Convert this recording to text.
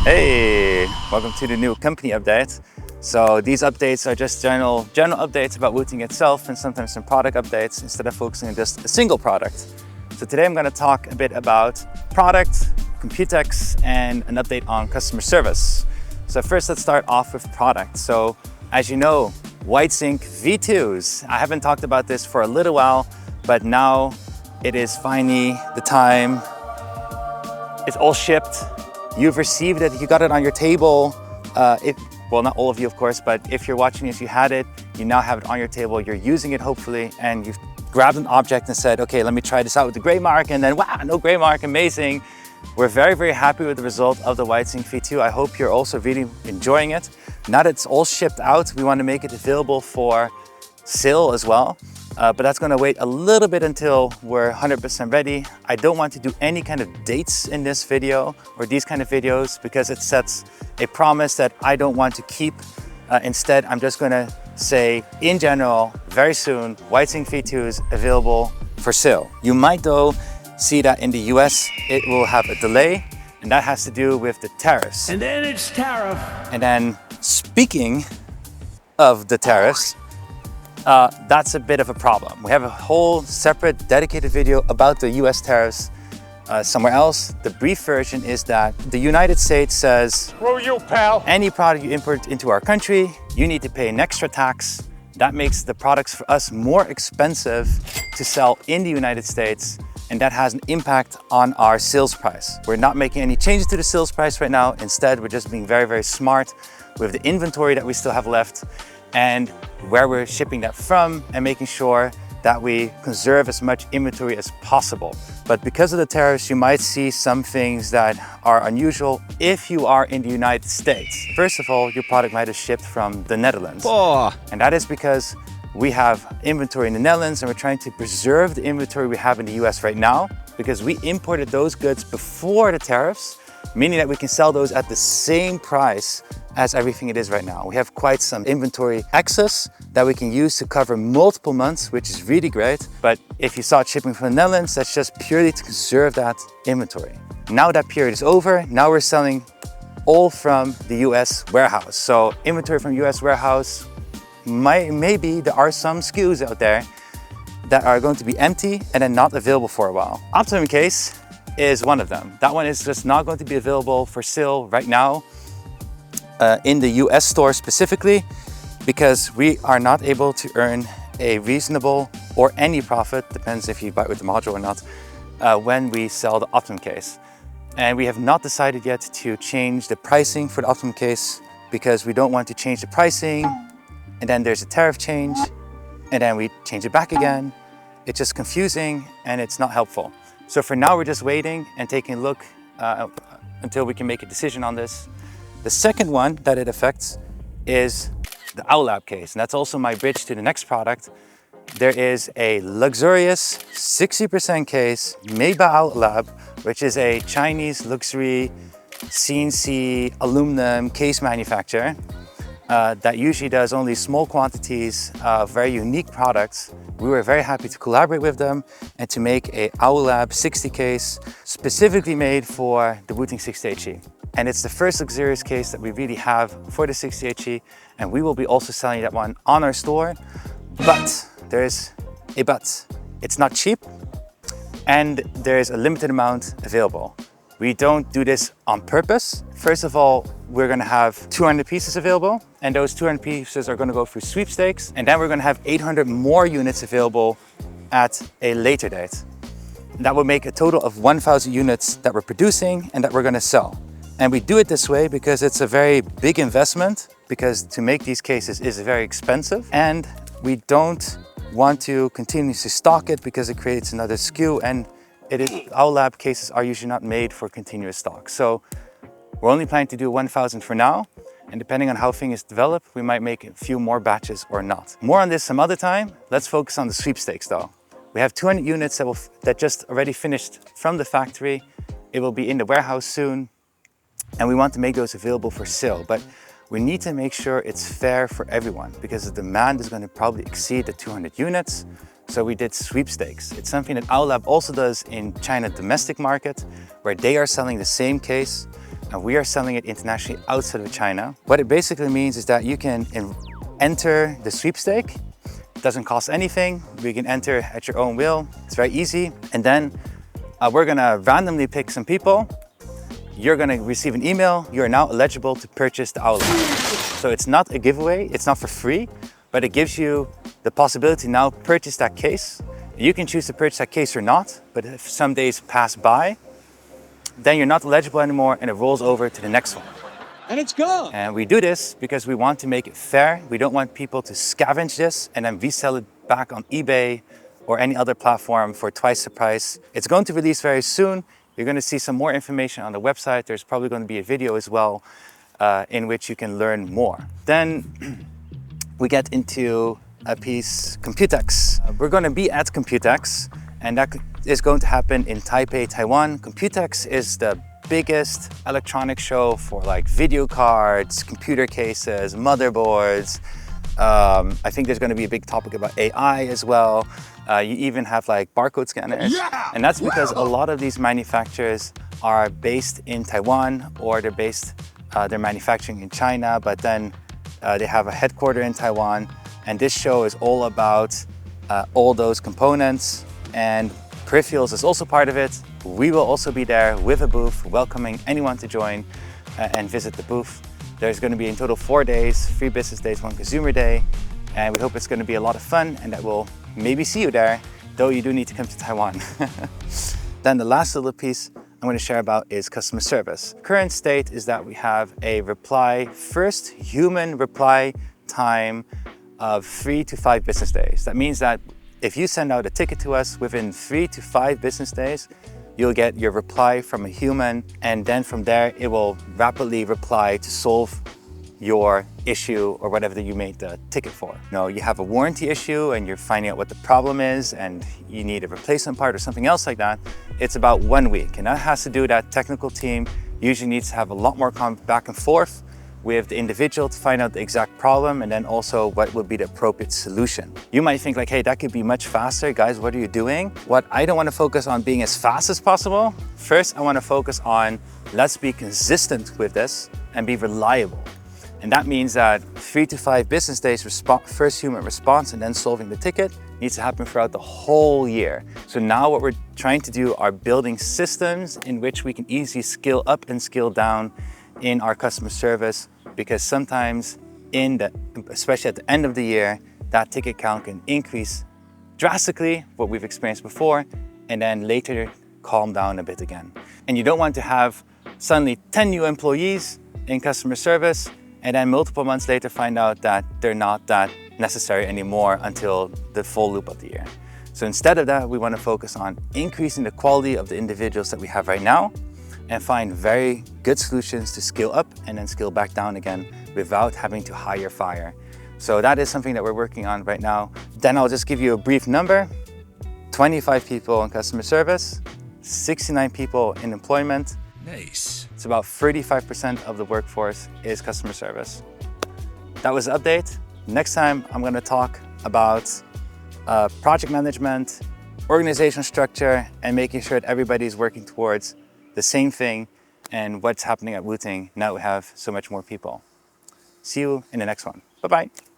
Hey, welcome to the new company update. So these updates are just general updates about Wooting itself and sometimes some product updates instead of focusing on just a single product. So today I'm going to talk a bit about product, Computex, and an update on customer service. So first let's start off with product. So as you know, White Zinc V2s. I haven't talked about this for a little while, but now it is finally the time. It's all shipped. You've received it, you got it on your table. Well, not all of you, of course, but if you're watching this, you had it, you now have it on your table, you're using it hopefully, and you've grabbed an object and said, okay, let me try this out with the gray mark, and then wow, no gray mark, amazing. We're very, very happy with the result of the White Zinc V2. I hope you're also really enjoying it. Now that it's all shipped out, we want to make it available for sale as well. But that's going to wait a little bit until we're 100% ready. I don't want to do any kind of dates in this video or these kind of videos because it sets a promise that I don't want to keep. Instead, I'm just going to say in general, very soon, White Zinc V2 is available for sale. You might though see that in the US, it will have a delay, and that has to do with the tariffs. And then it's tariff. And then speaking of the tariffs, that's a bit of a problem. We have a whole separate dedicated video about the US tariffs somewhere else. The brief version is that the United States says, Screw you, pal. Any product you import into our country, you need to pay an extra tax. That makes the products for us more expensive to sell in the United States, and that has an impact on our sales price. We're not making any changes to the sales price right now. Instead, we're just being very, very smart with the inventory that we still have left and where we're shipping that from, and making sure that we conserve as much inventory as possible. But because of the tariffs, you might see some things that are unusual if you are in the United States. First of all, your product might have shipped from the Netherlands. Oh. And that is because we have inventory in the Netherlands and we're trying to preserve the inventory we have in the US right now because we imported those goods before the tariffs, meaning that we can sell those at the same price as everything it is right now. We have quite some inventory excess that we can use to cover multiple months, which is really great. But if you start shipping from the Netherlands, that's just purely to conserve that inventory. Now that period is over, now we're selling all from the US warehouse. So inventory from US warehouse, maybe there are some SKUs out there that are going to be empty and then not available for a while. Optimum case is one of them. That one is just not going to be available for sale right now in the US store specifically, because we are not able to earn a reasonable or any profit, depends if you buy it with the module or not, when we sell the Optimum case. And we have not decided yet to change the pricing for the Optimum case because we don't want to change the pricing and then there's a tariff change and then we change it back again. It's just confusing and it's not helpful. So for now, we're just waiting and taking a look until we can make a decision on this. The second one that it affects is the OwlLab case, and that's also my bridge to the next product. There is a luxurious 60% case made by OwlLab, which is a Chinese luxury CNC aluminum case manufacturer that usually does only small quantities of very unique products. We were very happy to collaborate with them and to make a OwlLab 60 case specifically made for the Wooting 60HE. And it's the first luxurious case that we really have for the 60HE, and we will be also selling that one on our store. But there's a but. It's not cheap and there's a limited amount available. We don't do this on purpose. First of all, we're gonna have 200 pieces available, and those 200 pieces are gonna go through sweepstakes, and then we're gonna have 800 more units available at a later date. That will make a total of 1,000 units that we're producing and that we're gonna sell. And we do it this way because it's a very big investment, because to make these cases is very expensive, and we don't want to continuously stock it because it creates another SKU, and OwlLab cases are usually not made for continuous stock. So we're only planning to do 1,000 for now, and depending on how things develop, we might make a few more batches or not. More on this some other time. Let's focus on the sweepstakes though. We have 200 units that just already finished from the factory. It will be in the warehouse soon, and we want to make those available for sale. But we need to make sure it's fair for everyone because the demand is going to probably exceed the 200 units. So we did sweepstakes. It's something that OwlLab also does in China domestic market, where they are selling the same case and we are selling it internationally outside of China. What it basically means is that you can enter the sweepstake. It doesn't cost anything. We can enter at your own will. It's very easy. And then we're gonna randomly pick some people. You're gonna receive an email. You are now eligible to purchase the owl lamp. So it's not a giveaway, it's not for free, but it gives you the possibility to now purchase that case. You can choose to purchase that case or not, but if some days pass by, then you're not eligible anymore and it rolls over to the next one. And it's gone. And we do this because we want to make it fair. We don't want people to scavenge this and then resell it back on eBay or any other platform for twice the price. It's going to release very soon. You're going to see some more information on the website. There's probably going to be a video as well in which you can learn more. Then we get into a piece, Computex. We're going to be at Computex, and that is going to happen in Taipei, Taiwan. Computex is the biggest electronic show for like video cards, computer cases, motherboards. I think there's going to be a big topic about AI as well. You even have like barcode scanners. Yeah! And that's because a lot of these manufacturers are based in Taiwan, or they're manufacturing in China, but then they have a headquarter in Taiwan. And this show is all about all those components, and peripherals is also part of it. We will also be there with a booth, welcoming anyone to join and visit the booth. There's going to be in total 4 days, 3 business days, 1 consumer day. And we hope it's going to be a lot of fun and that we'll maybe see you there, though you do need to come to Taiwan. Then the last little piece I'm going to share about is customer service. Current state is that we have a first human reply time of 3 to 5 business days. That means that if you send out a ticket to us within 3 to 5 business days, you'll get your reply from a human, and then from there it will rapidly reply to solve your issue or whatever that you made the ticket for. No, you have a warranty issue and you're finding out what the problem is and you need a replacement part or something else like that. It's about 1 week, and that has to do with that technical team usually needs to have a lot more back and forth with the individual to find out the exact problem and then also what would be the appropriate solution. You might think like, hey, that could be much faster. Guys, what are you doing? What I don't want to focus on being as fast as possible. First, I want to focus on let's be consistent with this and be reliable. And that means that 3 to 5 business days first human response and then solving the ticket needs to happen throughout the whole year. So now what we're trying to do are building systems in which we can easily scale up and scale down in our customer service, because sometimes especially at the end of the year, that ticket count can increase drastically, what we've experienced before, and then later calm down a bit again. And you don't want to have suddenly 10 new employees in customer service and then multiple months later find out that they're not that necessary anymore until the full loop of the year. So instead of that, we want to focus on increasing the quality of the individuals that we have right now and find very good solutions to scale up and then scale back down again without having to fire. So that is something that we're working on right now. Then I'll just give you a brief number. 25 people in customer service, 69 people in employment. Nice. It's about 35% of the workforce is customer service. That was the update. Next time I'm going to talk about project management, organizational structure, and making sure that everybody's working towards the same thing and what's happening at Wooting now we have so much more people. See you in the next one. Bye-bye.